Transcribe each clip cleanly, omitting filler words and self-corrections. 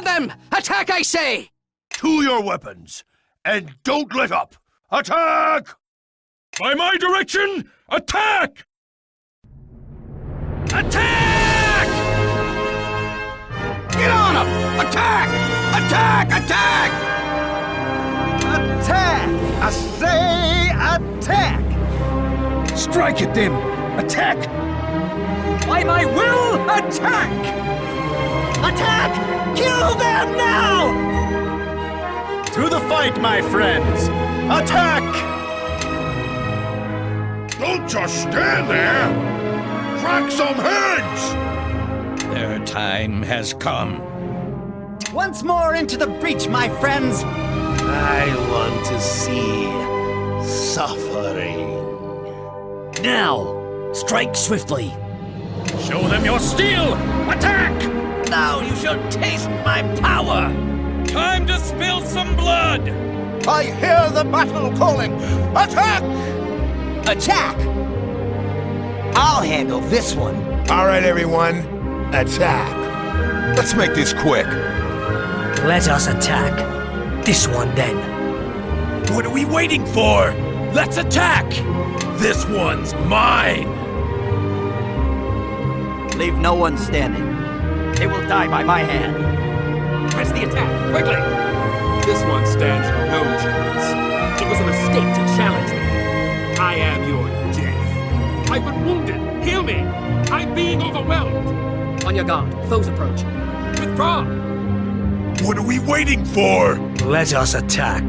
on them! Attack, I say! To your weapons, and don't let up! Attack! By my direction, attack! Attack! Get on them! Attack! Attack! Attack! Attack! I say attack! Strike at them! Attack! By my will, attack! Attack! Kill them now! To the fight, my friends! Attack! Don't just stand there! Crack some heads! Their time has come. Once more into the breach, my friends! I want to see suffering. Now! Strike swiftly! Show them your steel! Attack! Now you shall taste my power! Time to spill some blood! I hear the battle calling! Attack! Attack! I'll handle this one. All right, everyone. Attack. Let's make this quick. Let us attack. This one, then. What are we waiting for? Let's attack! This one's mine! Leave no one standing. They will die by my hand. Press the attack, quickly! This one stands no chance. It was a mistake to challenge me. I am your death. I've been wounded. Heal me. I'm being overwhelmed. On your guard. Foes approach. Withdraw. What are we waiting for? Let us attack.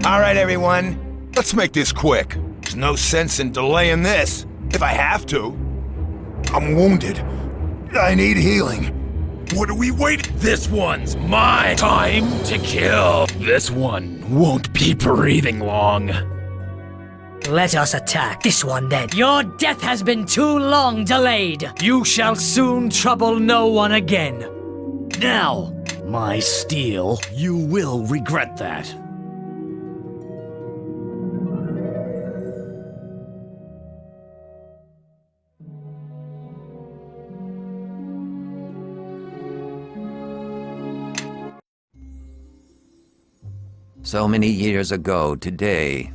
All right, everyone. Let's make this quick. There's no sense in delaying this, if I have to. I'm wounded. I need healing. What are we waiting? This one's mine! Time to kill! This one won't be breathing long. Let us attack. This one, then. Your death has been too long delayed. You shall soon trouble no one again. Now, my steel, you will regret that. So many years ago today.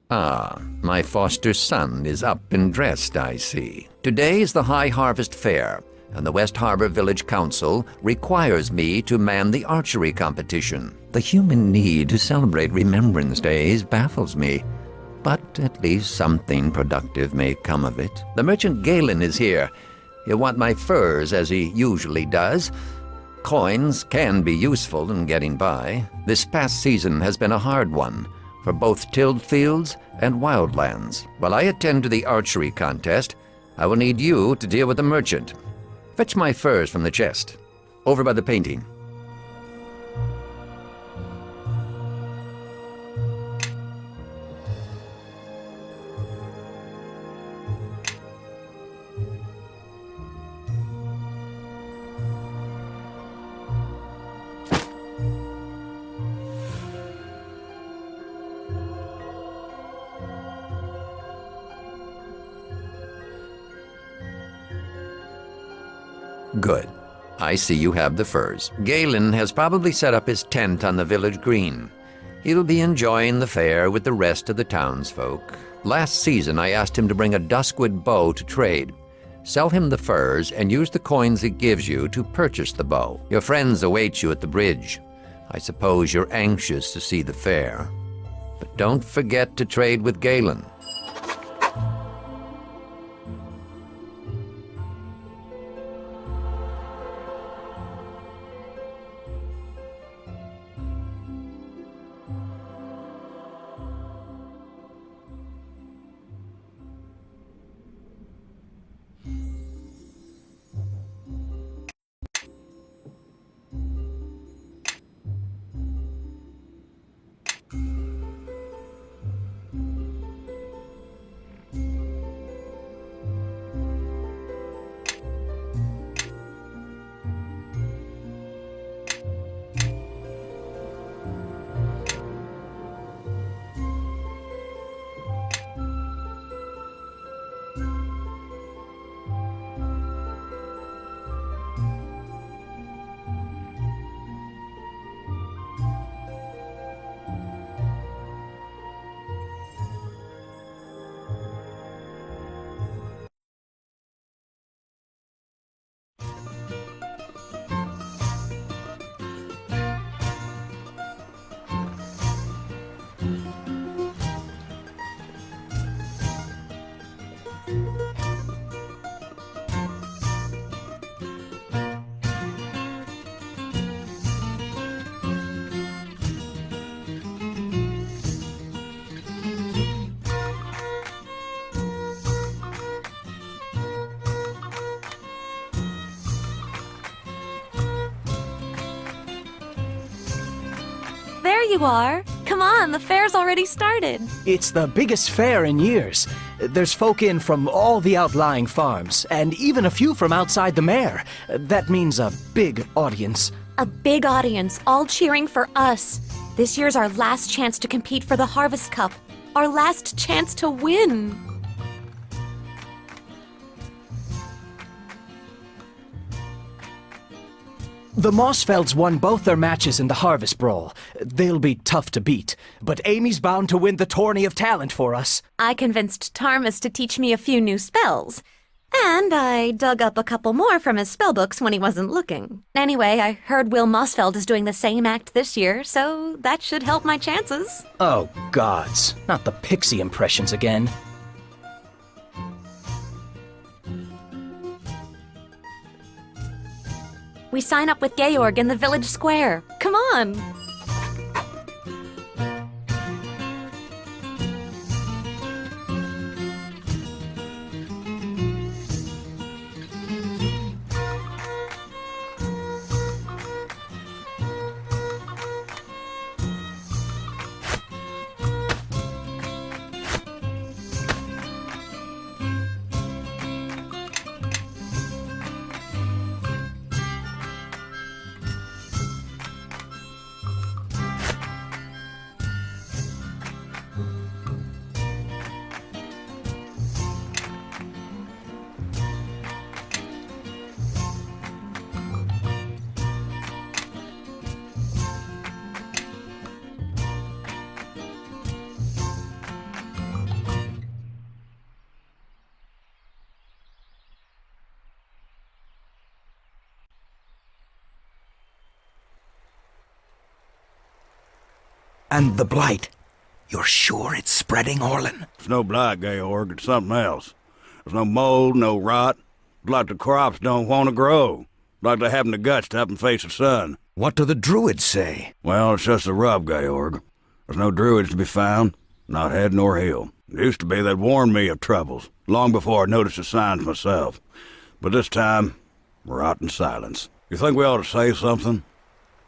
Ah, my foster son is up and dressed, I see. Today is the High Harvest Fair, and the West Harbor Village Council requires me to man the archery competition. The human need to celebrate Remembrance Days baffles me, but at least something productive may come of it. The merchant Galen is here. He'll want my furs, as he usually does. Coins can be useful in getting by. This past season has been a hard one, for both tilled fields and wildlands. While I attend to the archery contest, I will need you to deal with the merchant. Fetch my furs from the chest, over by the painting. Good. I see you have the furs. Galen has probably set up his tent on the village green. He'll be enjoying the fair with the rest of the townsfolk. Last season, I asked him to bring a duskwood bow to trade. Sell him the furs and use the coins he gives you to purchase the bow. Your friends await you at the bridge. I suppose you're anxious to see the fair. But don't forget to trade with Galen. there you are. Come on, the fair's already started. It's the biggest fair in years. There's folk in from all the outlying farms, and even a few from outside the mare. That means a big audience. A big audience, all cheering for us. This year's our last chance to compete for the Harvest Cup. Our last chance to win. The Mossfelds won both their matches in the Harvest Brawl. They'll be tough to beat, but Amy's bound to win the Tourney of Talent for us. I convinced Tarmus to teach me a few new spells. And I dug up a couple more from his spellbooks when he wasn't looking. Anyway, I heard Will Mossfeld is doing the same act this year, so that should help my chances. Oh, gods. Not the pixie impressions again. We sign up with Georg in the village square. Come on! And the blight. You're sure it's spreading, Orlin? It's no blight, Georg. It's something else. There's no mold, no rot. It's like the crops don't want to grow. Like they haven't the guts to up and face the sun. What do the druids say? Well, it's just a rub, Georg. There's no druids to be found, not head nor heel. It used to be they'd warned me of troubles, long before I noticed the signs myself. But this time, rot and silence. You think we ought to say something?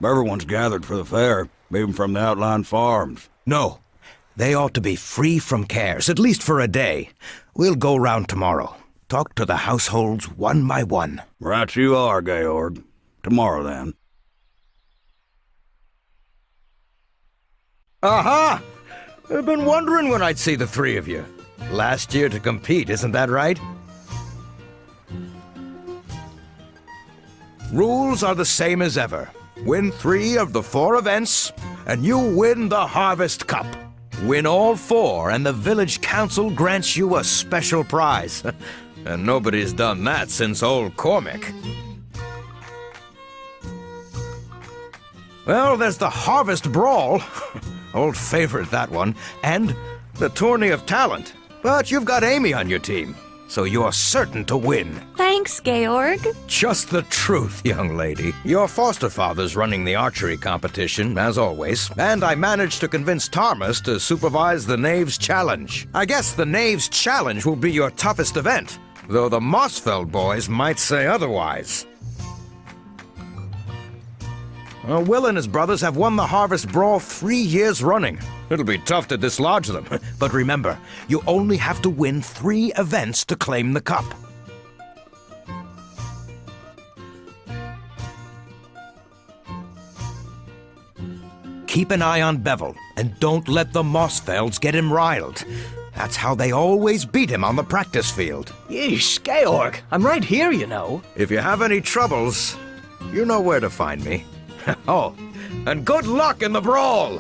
Everyone's gathered for the fair, even from the outlying farms. No. They ought to be free from cares, at least for a day. We'll go round tomorrow. Talk to the households one by one. Right you are, Georg. Tomorrow, then. Aha! I've been wondering when I'd see the three of you. Last year to compete, isn't that right? Rules are the same as ever. Win 3 of the 4 events, and you win the Harvest Cup. Win all 4, and the village council grants you a special prize. And nobody's done that since old Cormac. Well, there's the Harvest Brawl. Old favorite, that one. And the Tourney of Talent. But you've got Amy on your team, so you're certain to win. Thanks, Georg. Just the truth, young lady. Your foster father's running the archery competition, as always, and I managed to convince Tarmus to supervise the Knaves Challenge. I guess the Knaves Challenge will be your toughest event, though the Mossfeld boys might say otherwise. Will and his brothers have won the Harvest Brawl 3 years running. It'll be tough to dislodge them. But remember, you only have to win 3 events to claim the cup. Keep an eye on Bevel, and don't let the Mossfelds get him riled. That's how they always beat him on the practice field. Yeesh, Georg. I'm right here, you know. If you have any troubles, you know where to find me. Oh, and good luck in the brawl!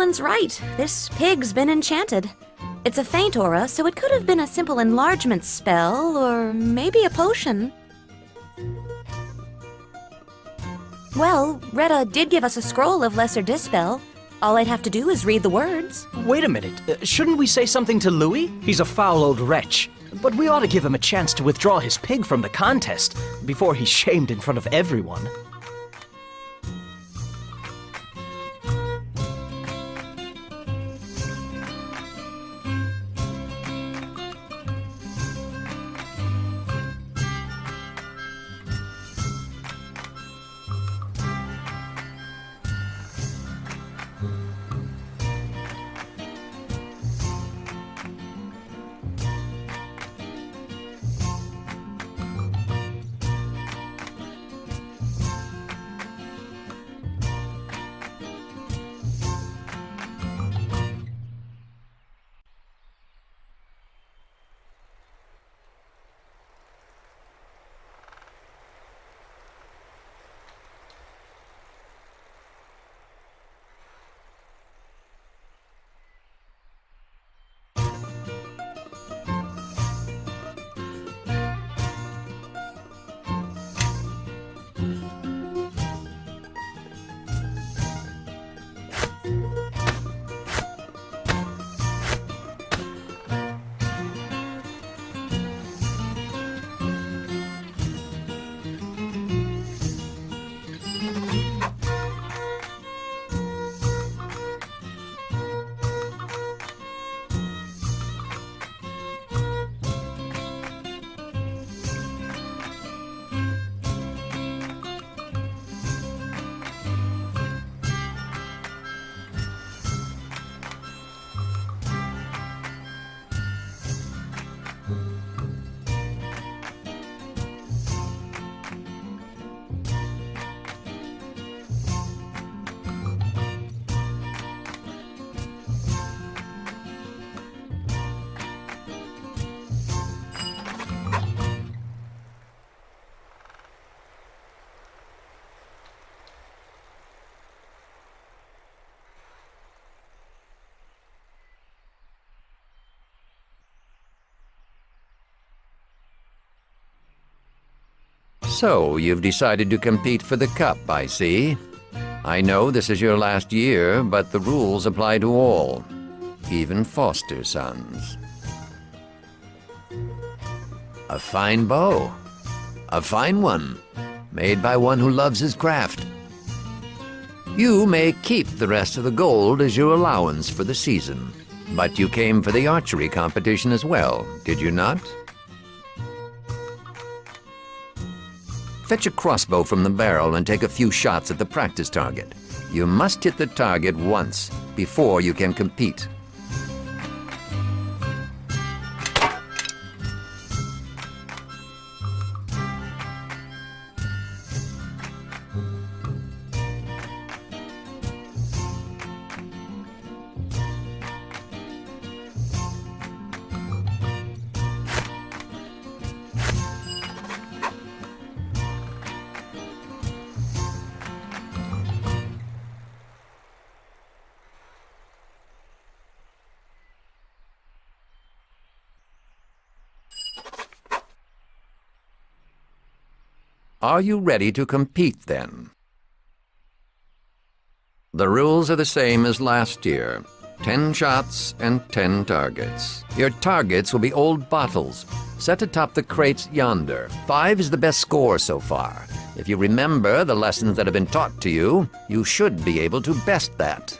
Nolan's right. This pig's been enchanted. It's a faint aura, so it could have been a simple enlargement spell, or maybe a potion. Well, Retta did give us a scroll of Lesser Dispel. All I'd have to do is read the words. Wait a minute. Shouldn't we say something to Louis? He's a foul old wretch. But we ought to give him a chance to withdraw his pig from the contest before he's shamed in front of everyone. So, you've decided to compete for the cup, I see. I know this is your last year, but the rules apply to all, even foster sons. A fine bow. A fine one, made by one who loves his craft. You may keep the rest of the gold as your allowance for the season, but you came for the archery competition as well, did you not? Fetch a crossbow from the barrel and take a few shots at the practice target. You must hit the target once before you can compete. Are you ready to compete, then? The rules are the same as last year. 10 shots and 10 targets. Your targets will be old bottles, set atop the crates yonder. 5 is the best score so far. If you remember the lessons that have been taught to you, you should be able to best that.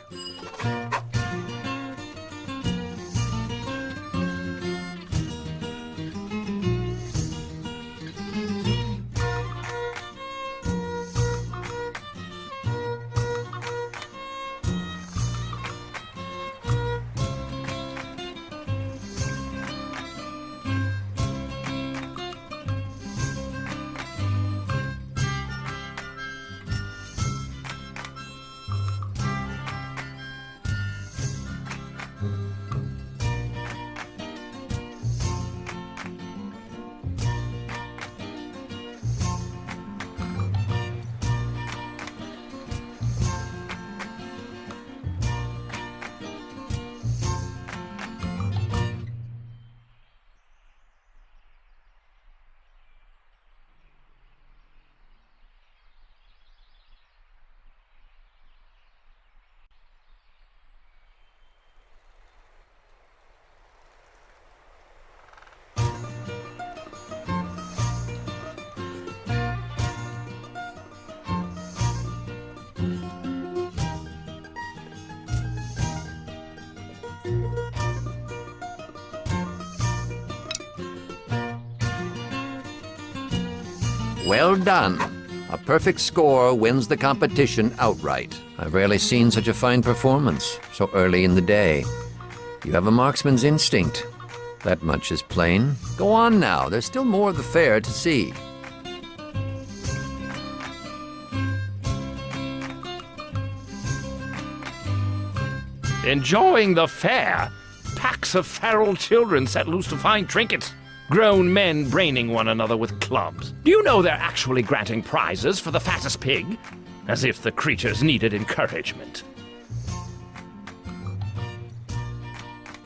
Well done. A perfect score wins the competition outright. I've rarely seen such a fine performance so early in the day. You have a marksman's instinct. That much is plain. Go on now. There's still more of the fair to see. Enjoying the fair. Packs of feral children set loose to find trinkets. Grown men braining one another with clubs. Do you know they're actually granting prizes for the fattest pig? As if the creatures needed encouragement.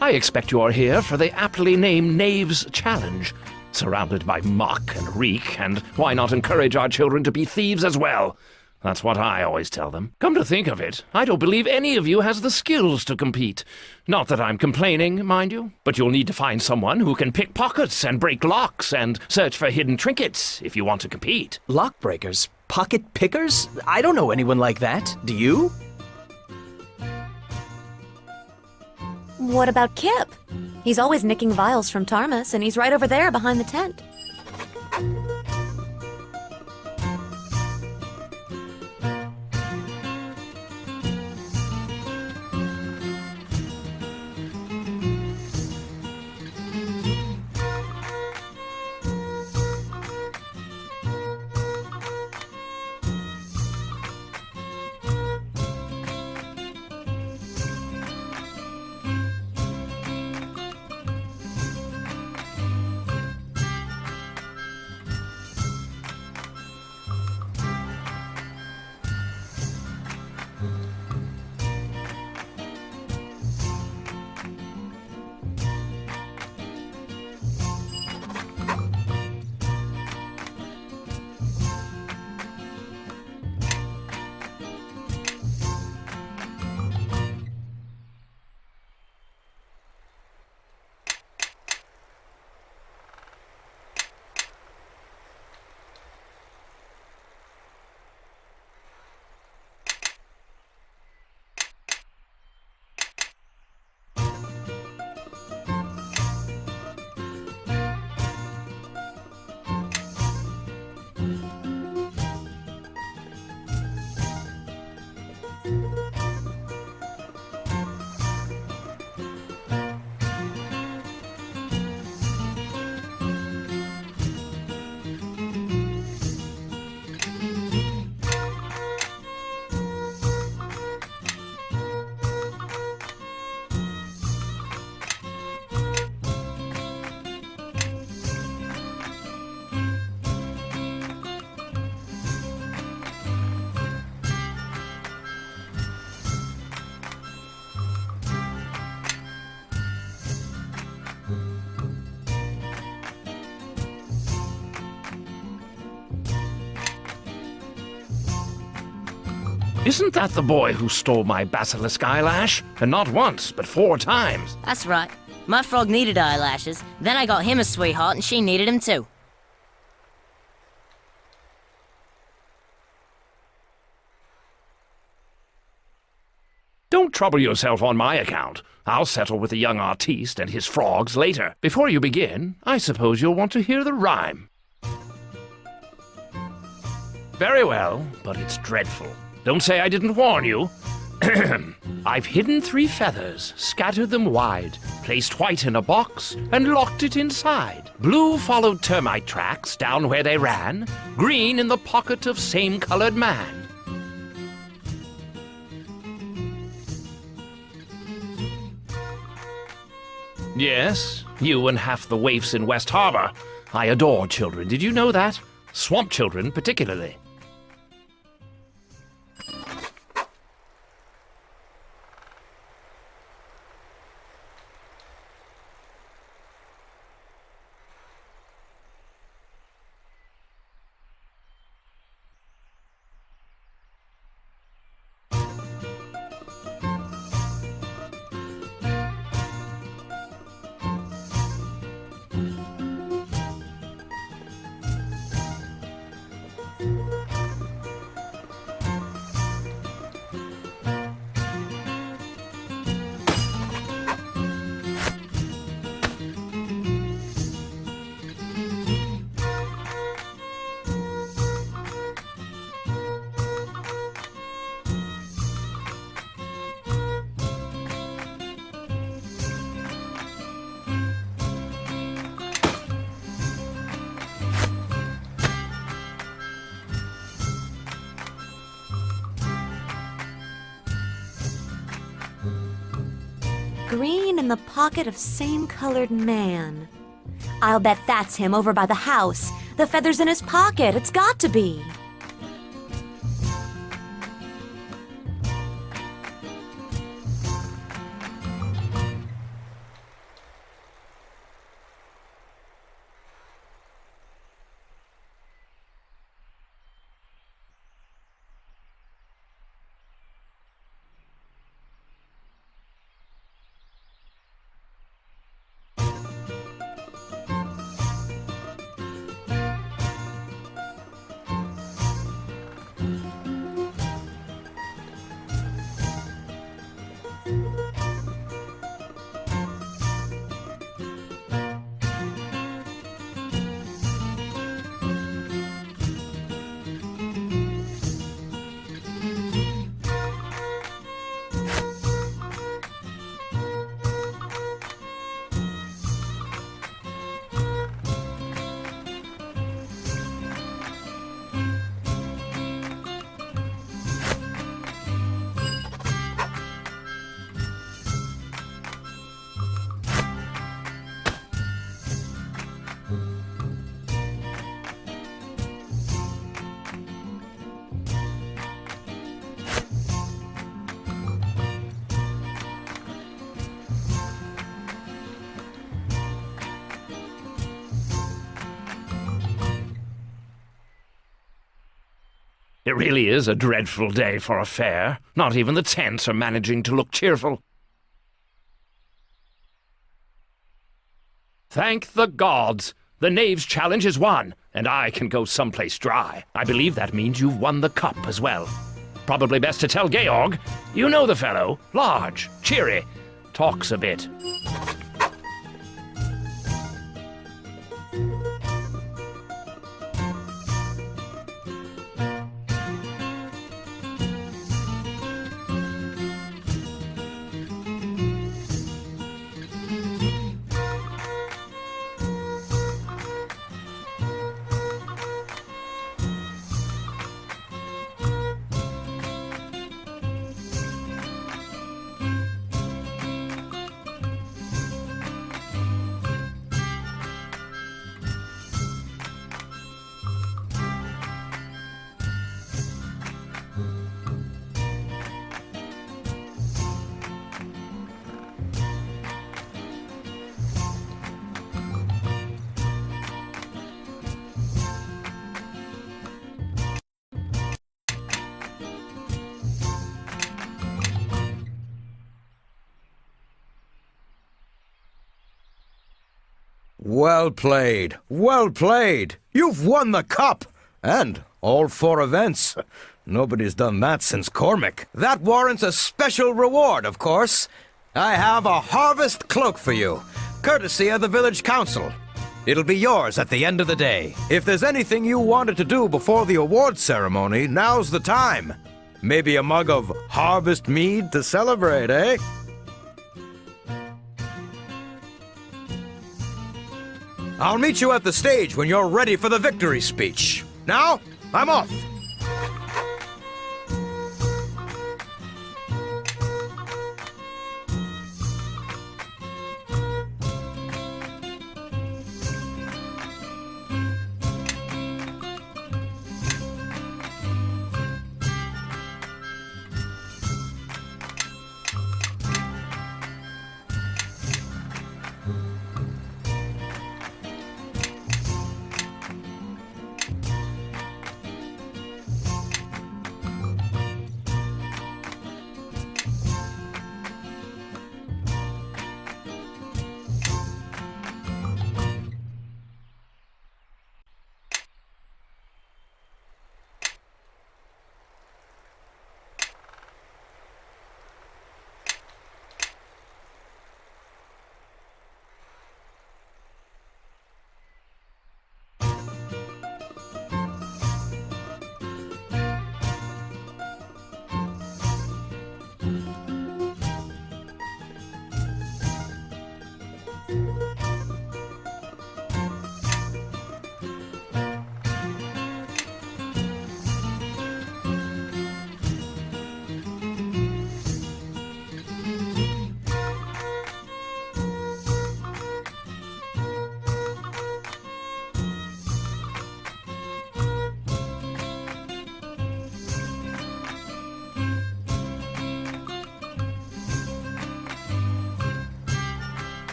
I expect you are here for the aptly named Knaves Challenge. Surrounded by muck and reek, and why not encourage our children to be thieves as well? That's what I always tell them. Come to think of it, I don't believe any of you has the skills to compete. Not that I'm complaining, mind you, but you'll need to find someone who can pick pockets and break locks and search for hidden trinkets if you want to compete. Lock breakers? Pocket pickers? I don't know anyone like that. Do you? What about Kip? He's always nicking vials from Tarmus, and he's right over there behind the tent. Isn't that the boy who stole my basilisk eyelash? And not once, but 4 times. That's right. My frog needed eyelashes. Then I got him a sweetheart and she needed him too. Don't trouble yourself on my account. I'll settle with the young artiste and his frogs later. Before you begin, I suppose you'll want to hear the rhyme. Very well, but it's dreadful. Don't say I didn't warn you. I've hidden 3 feathers, scattered them wide, placed white in a box, and locked it inside. Blue followed termite tracks down where they ran, green in the pocket of same-colored man. Yes, you and half the waifs in West Harbor. I adore children, did you know that? Swamp children, particularly. green in the pocket of same-colored man. I'll bet that's him over by the house. The feather's in his pocket. It's got to be. It really is a dreadful day for a fair. Not even the tents are managing to look cheerful. Thank the gods! The Knaves Challenge is won, and I can go someplace dry. I believe that means you've won the cup as well. Probably best to tell Georg. You know the fellow. Large, cheery, talks a bit. Well played. Well played. You've won the cup. And all 4 events. Nobody's done that since Cormac. That warrants a special reward, of course. I have a harvest cloak for you, courtesy of the village council. It'll be yours at the end of the day. If there's anything you wanted to do before the awards ceremony, now's the time. Maybe a mug of harvest mead to celebrate, eh? I'll meet you at the stage when you're ready for the victory speech. Now, I'm off.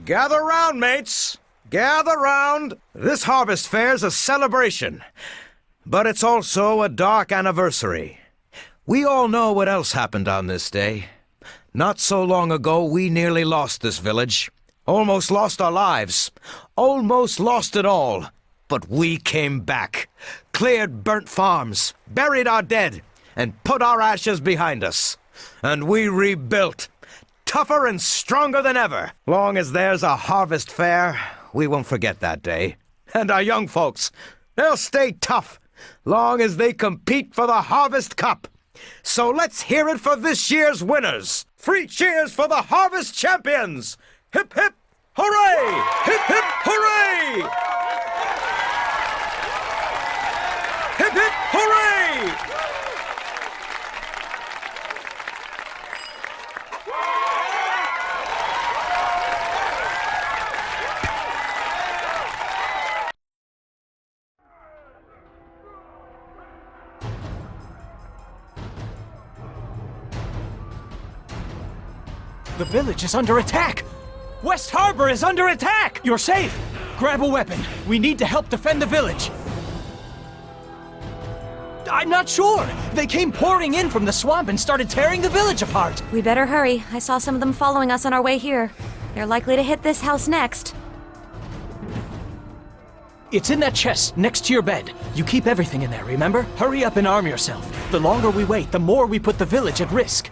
Gather round, mates. Gather round. This harvest fair's a celebration, but it's also a dark anniversary. We all know what else happened on this day. Not so long ago, we nearly lost this village. Almost lost our lives. Almost lost it all. But we came back. Cleared burnt farms. Buried our dead. And put our ashes behind us. And we rebuilt. Tougher and stronger than ever. Long as there's a harvest fair, we won't forget that day. And our young folks, they'll stay tough. Long as they compete for the Harvest Cup. So let's hear it for this year's winners. 3 cheers for the Harvest Champions! Hip hip hooray! Hip hip hooray! Hip hip hooray! The village is under attack! West Harbor is under attack! You're safe! Grab a weapon. We need to help defend the village. I'm not sure. They came pouring in from the swamp and started tearing the village apart. We better hurry. I saw some of them following us on our way here. They're likely to hit this house next. It's in that chest next to your bed. You keep everything in there, remember? Hurry up and arm yourself. The longer we wait, the more we put the village at risk.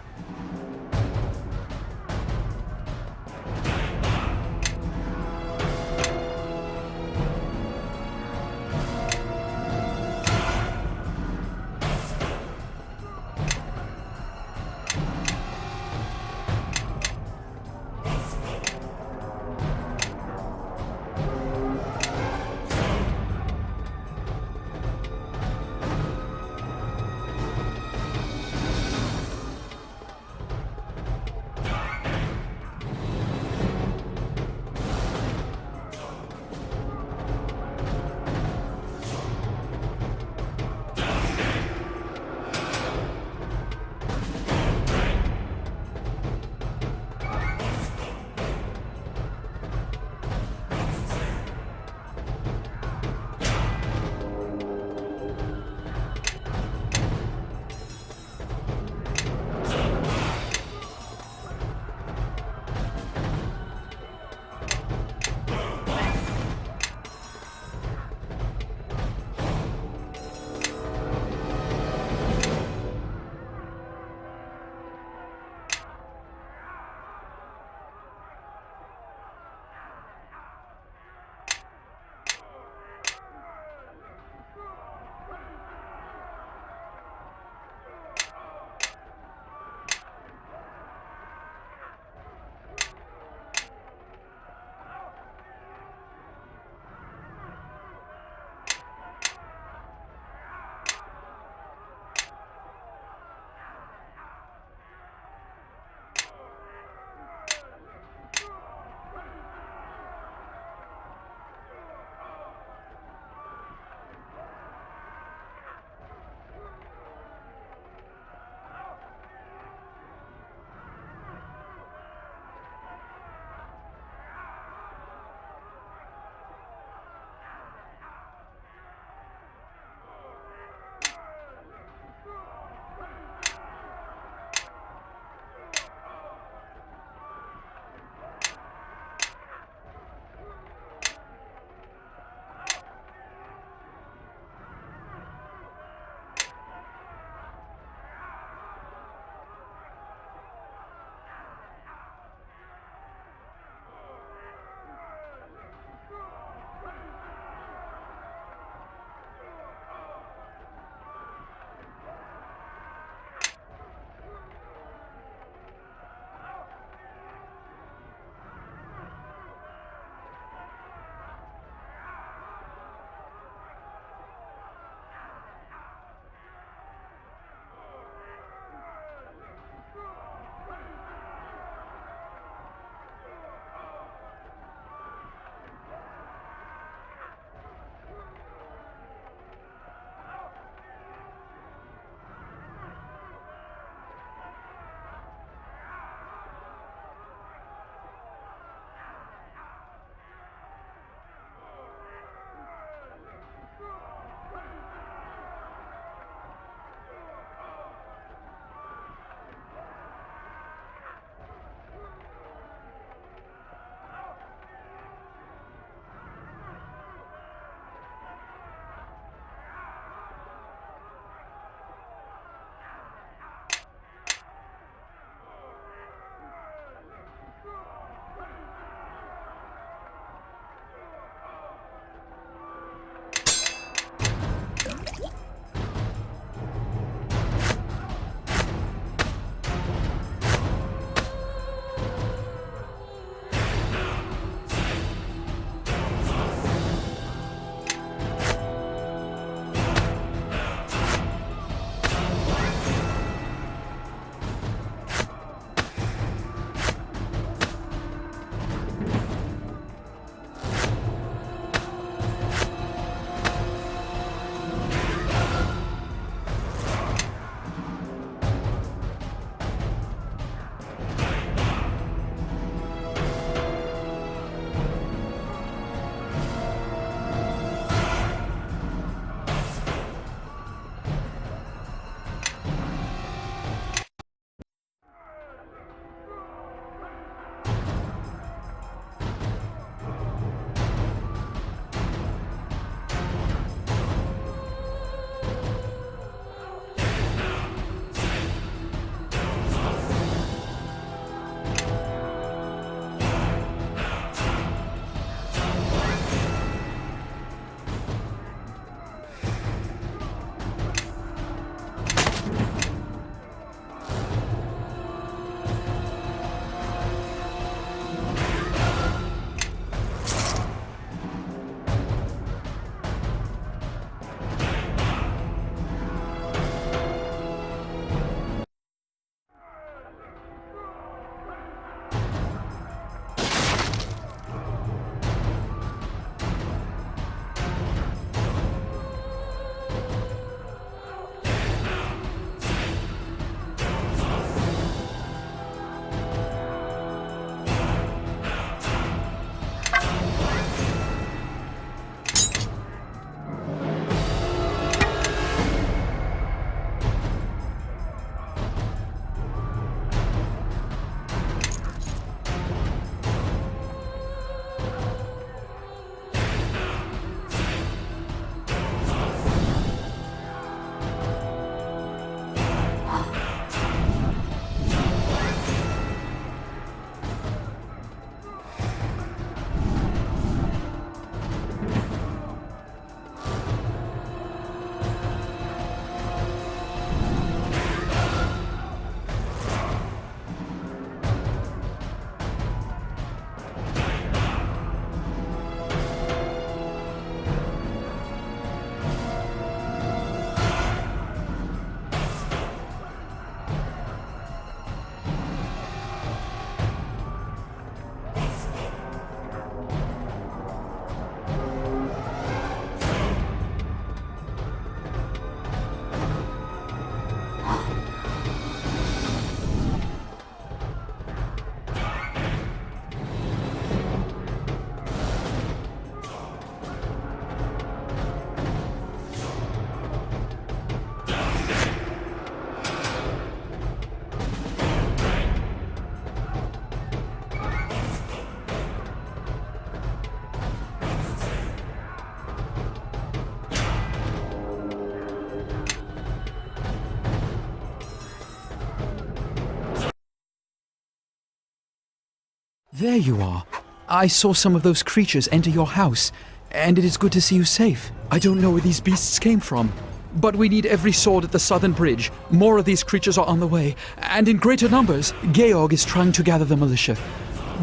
There you are. I saw some of those creatures enter your house, and it is good to see you safe. I don't know where these beasts came from, but we need every sword at the southern bridge. More of these creatures are on the way, and in greater numbers. Georg is trying to gather the militia,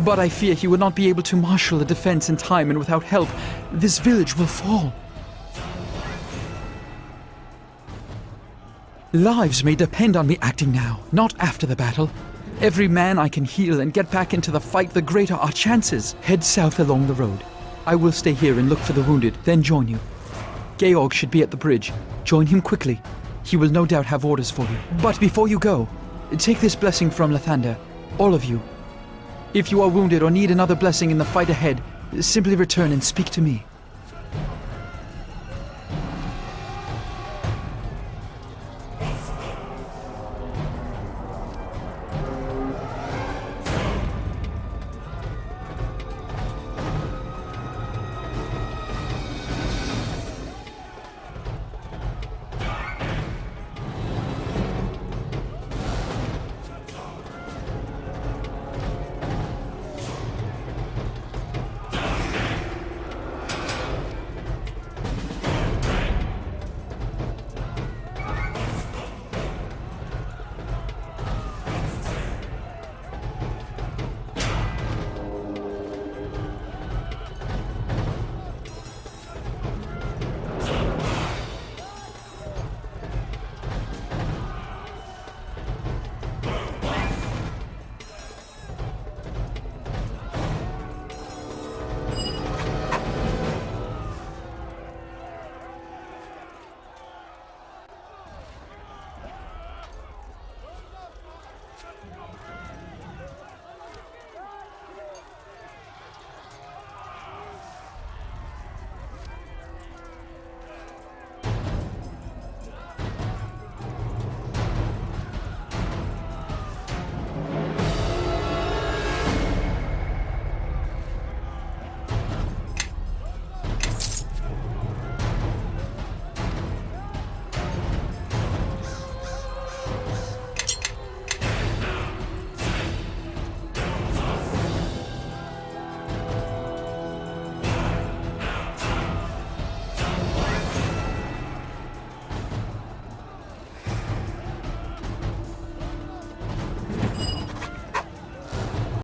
but I fear he will not be able to marshal a defense in time, and without help, this village will fall. Lives may depend on me acting now, not after the battle. Every man I can heal and get back into the fight, the greater our chances. Head south along the road. I will stay here and look for the wounded, then join you. Georg should be at the bridge. Join him quickly. He will no doubt have orders for you. But before you go, take this blessing from Lathander, all of you. If you are wounded or need another blessing in the fight ahead, simply return and speak to me.